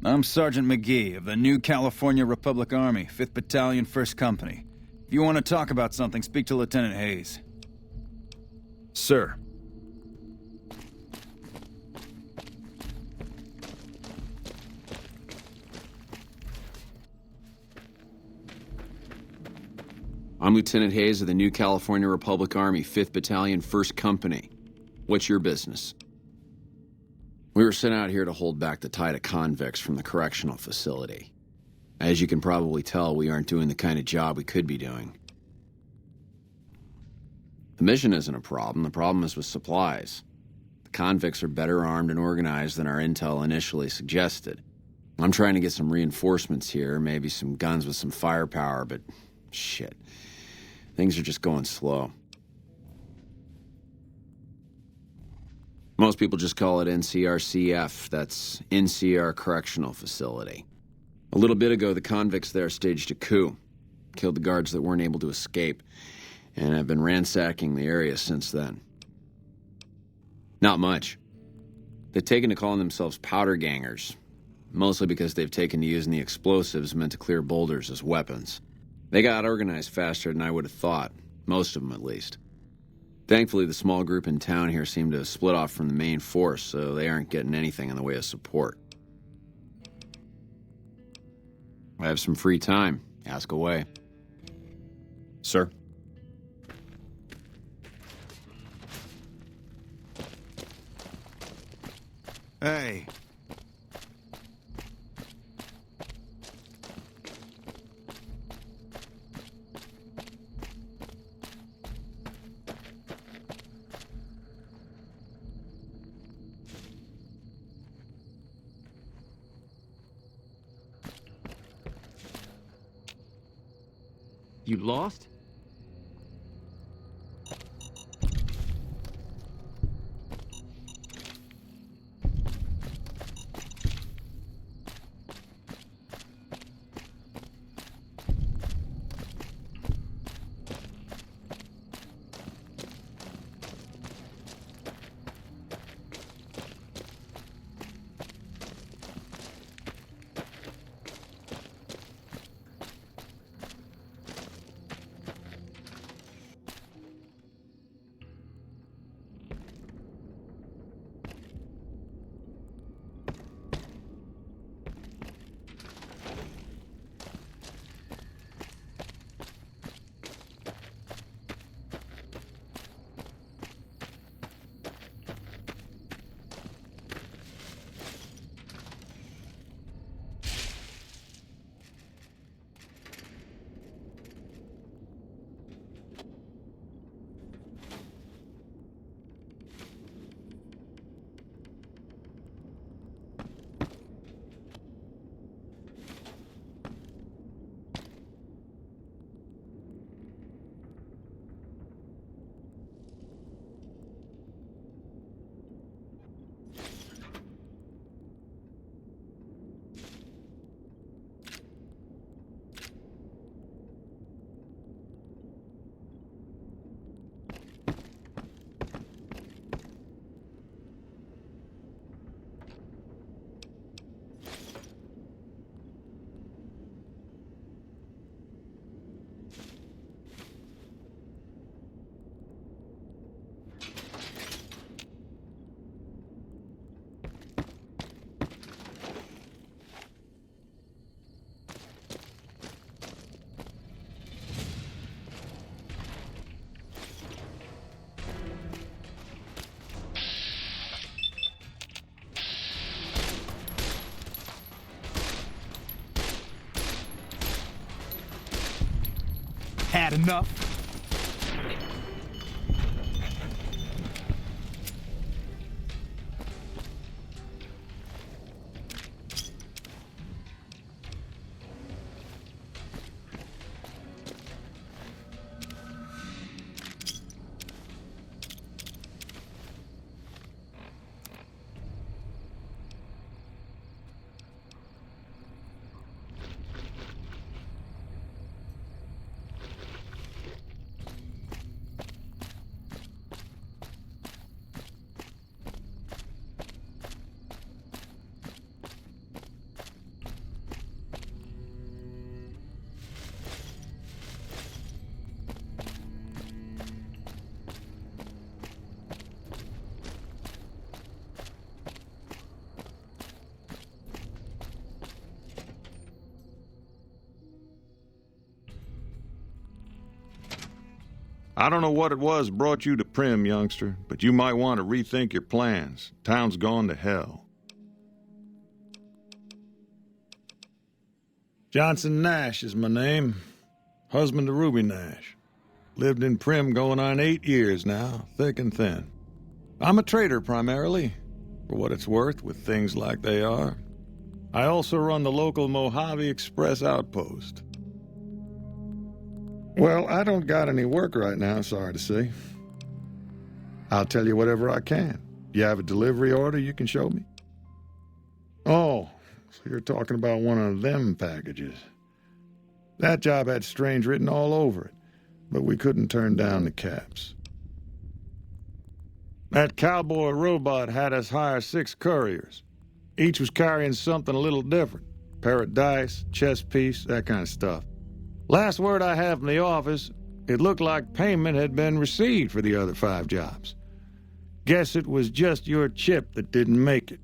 I'm Sergeant McGee of the New California Republic Army, 5th Battalion, 1st Company. If you want to talk about something, speak to Lieutenant Hayes. Sir. I'm Lieutenant Hayes of the New California Republic Army, 5th Battalion, 1st Company. What's your business? We were sent out here to hold back the tide of convicts from the correctional facility. As you can probably tell, we aren't doing the kind of job we could be doing. The mission isn't a problem. The problem is with supplies. The convicts are better armed and organized than our intel initially suggested. I'm trying to get some reinforcements here, maybe some guns with some firepower, but shit. Things are just going slow. Most people just call it NCRCF. That's NCR Correctional Facility. A little bit ago, the convicts there staged a coup. Killed the guards that weren't able to escape. And I've been ransacking the area since then. Not much. They've taken to calling themselves powder gangers. Mostly because they've taken to using the explosives meant to clear boulders as weapons. They got organized faster than I would have thought. Most of them, at least. Thankfully, the small group in town here seem to have split off from the main force, so they aren't getting anything in the way of support. I have some free time. Ask away. Sir? Hey. You lost? Had enough? I don't know what it was brought you to PRIMM, youngster, but you might want to rethink your plans. Town's gone to hell. Johnson Nash is my name. Husband to Ruby Nash. Lived in PRIMM going on 8 years now, thick and thin. I'm a trader primarily, for what it's worth with things like they are. I also run the local Mojave Express outpost. Well, I don't got any work right now, sorry to say. I'll tell you whatever I can. You have a delivery order you can show me? Oh, so you're talking about one of them packages. That job had strange written all over it, but we couldn't turn down the caps. That cowboy robot had us hire 6 couriers. Each was carrying something a little different. Pair of dice, chess piece, that kind of stuff. Last word I have from the office, it looked like payment had been received for the other 5 jobs. Guess it was just your chip that didn't make it.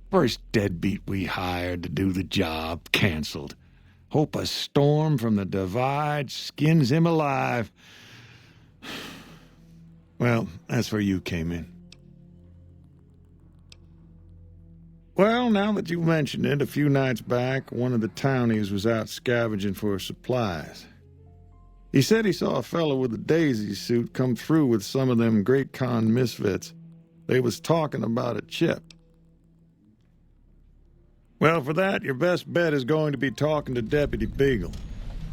First deadbeat we hired to do the job canceled. Hope a storm from the divide skins him alive. Well, that's where you came in. Well, now that you mentioned it, a few nights back, one of the townies was out scavenging for supplies. He said he saw a fellow with a daisy suit come through with some of them Great Con misfits. They was talking about a chip. Well, for that, your best bet is going to be talking to Deputy Beagle.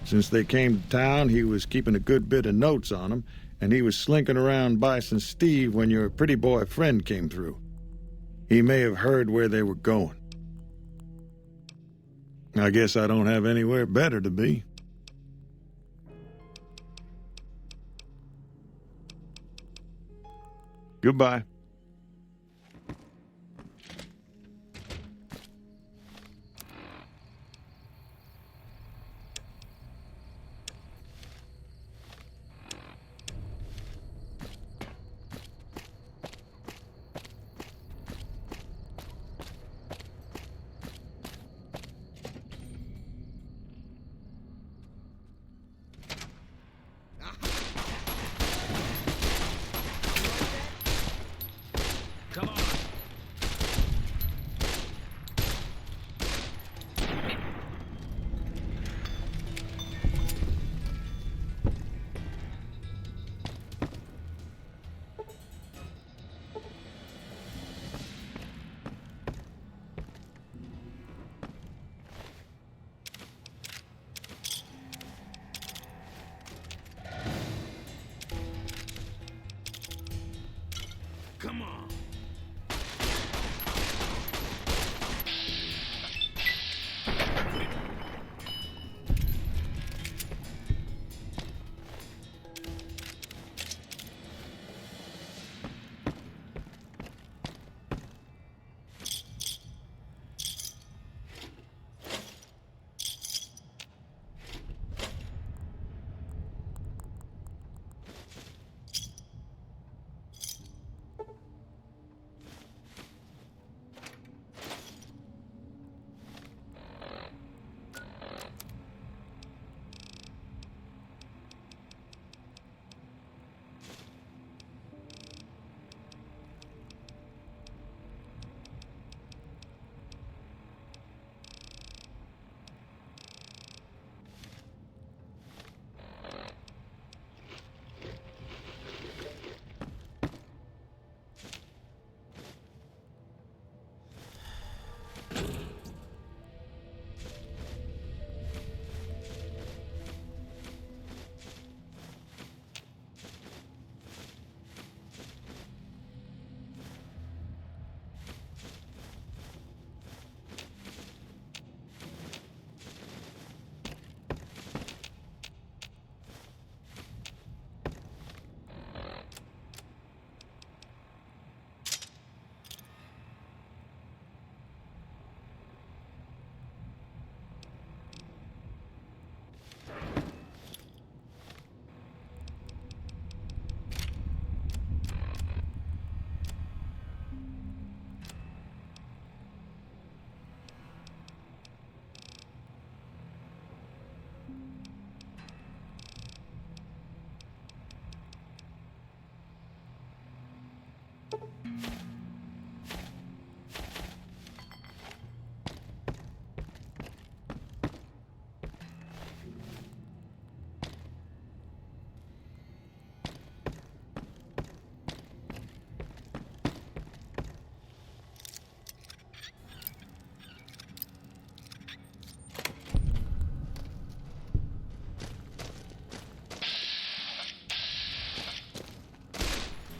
Since they came to town, he was keeping a good bit of notes on them, and he was slinking around Bison Steve when your pretty boy friend came through. He may have heard where they were going. I guess I don't have anywhere better to be. Goodbye.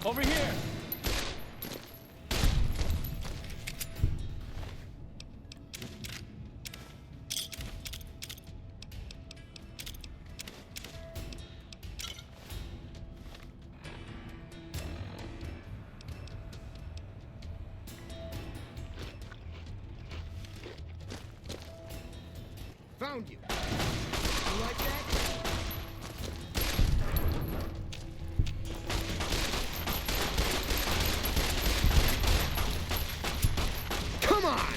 Over here! Found you. You like that? Come on!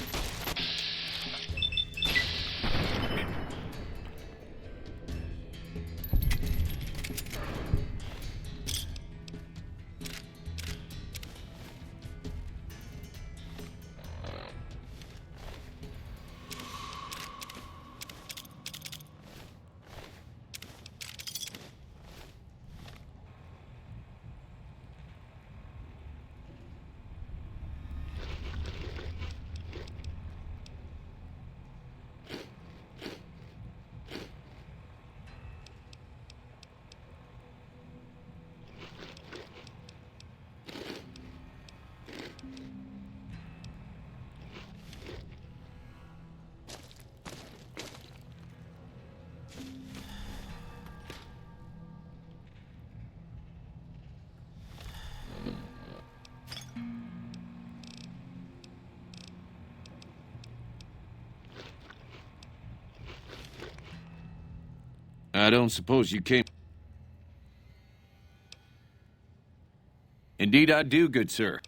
I don't suppose you came... Indeed I do, good sir.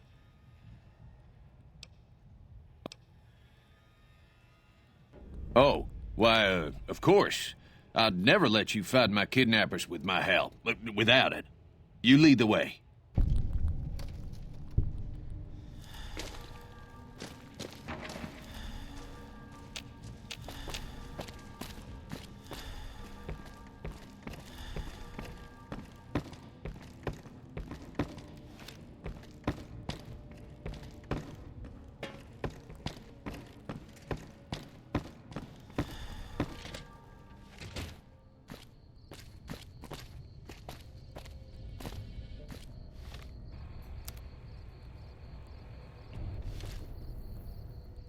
Oh, why, of course. I'd never let you find my kidnappers with my help. Without it. You lead the way.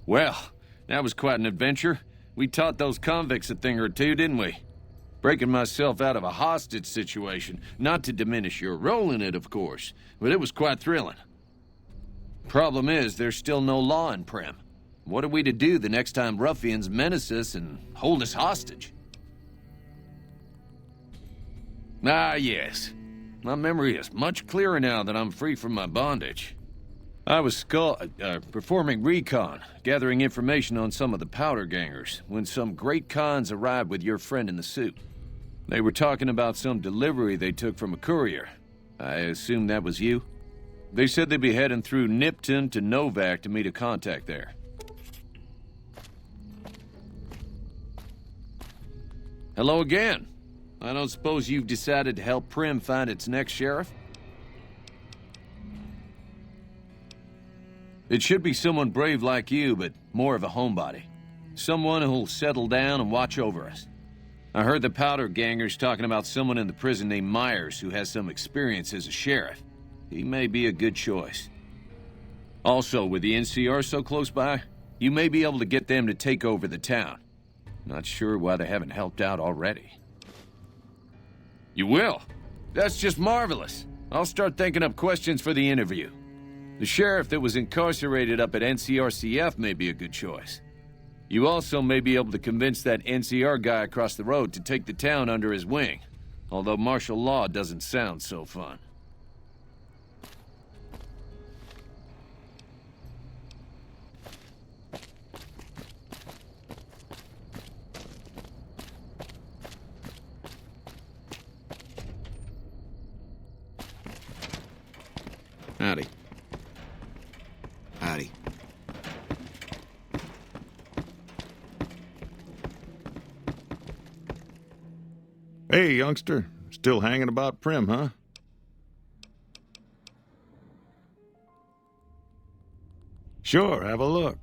Well, that was quite an adventure. We taught those convicts a thing or two, didn't we? Breaking myself out of a hostage situation, not to diminish your role in it, of course, but it was quite thrilling. Problem is, there's still no law in PRIMM. What are we to do the next time ruffians menace us and hold us hostage? Ah, yes. My memory is much clearer now that I'm free from my bondage. I was performing recon, gathering information on some of the powder gangers, when some great cons arrived with your friend in the suit. They were talking about some delivery they took from a courier. I assume that was you? They said they'd be heading through Nipton to Novak to meet a contact there. Hello again. I don't suppose you've decided to help PRIMM find its next sheriff? It should be someone brave like you, but more of a homebody. Someone who'll settle down and watch over us. I heard the powder gangers talking about someone in the prison named Myers who has some experience as a sheriff. He may be a good choice. Also, with the NCR so close by, you may be able to get them to take over the town. Not sure why they haven't helped out already. You will? That's just marvelous. I'll start thinking up questions for the interview. The sheriff that was incarcerated up at NCRCF may be a good choice. You also may be able to convince that NCR guy across the road to take the town under his wing, although martial law doesn't sound so fun. Howdy. Hey, youngster. Still hanging about Prim, huh? Sure, have a look.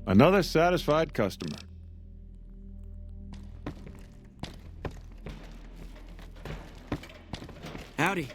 Another satisfied customer. Howdy.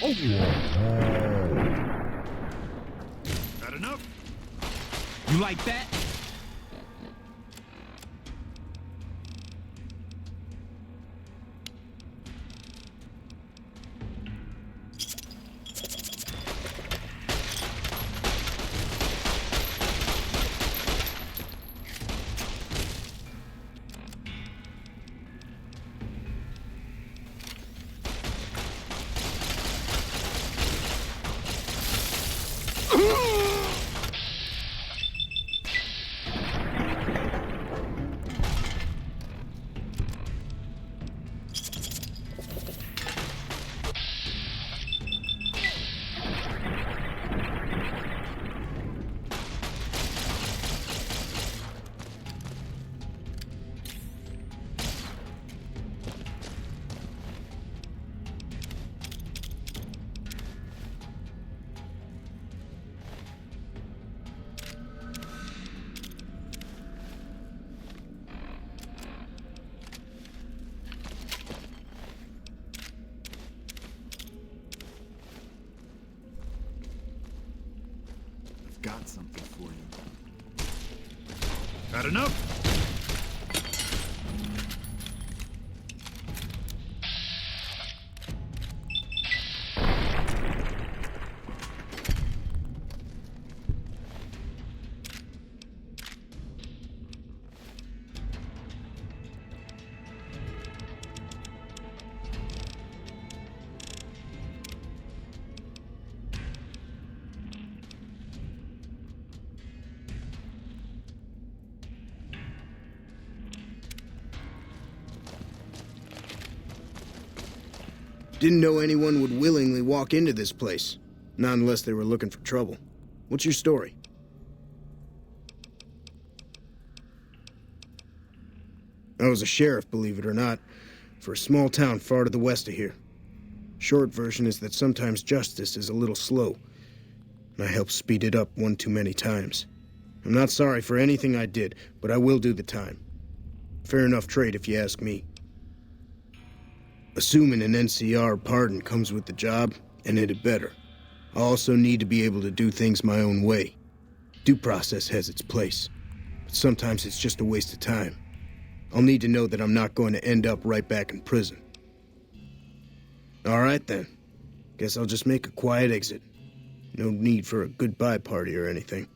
That enough? You like that? Got something for you. That enough? Didn't know anyone would willingly walk into this place. Not unless they were looking for trouble. What's your story? I was a sheriff, believe it or not, for a small town far to the west of here. Short version is that sometimes justice is a little slow, and I helped speed it up one too many times. I'm not sorry for anything I did, but I will do the time. Fair enough trade if you ask me. Assuming an NCR pardon comes with the job, and it had better. I also need to be able to do things my own way. Due process has its place, but sometimes it's just a waste of time. I'll need to know that I'm not going to end up right back in prison. All right then. Guess I'll just make a quiet exit. No need for a goodbye party or anything.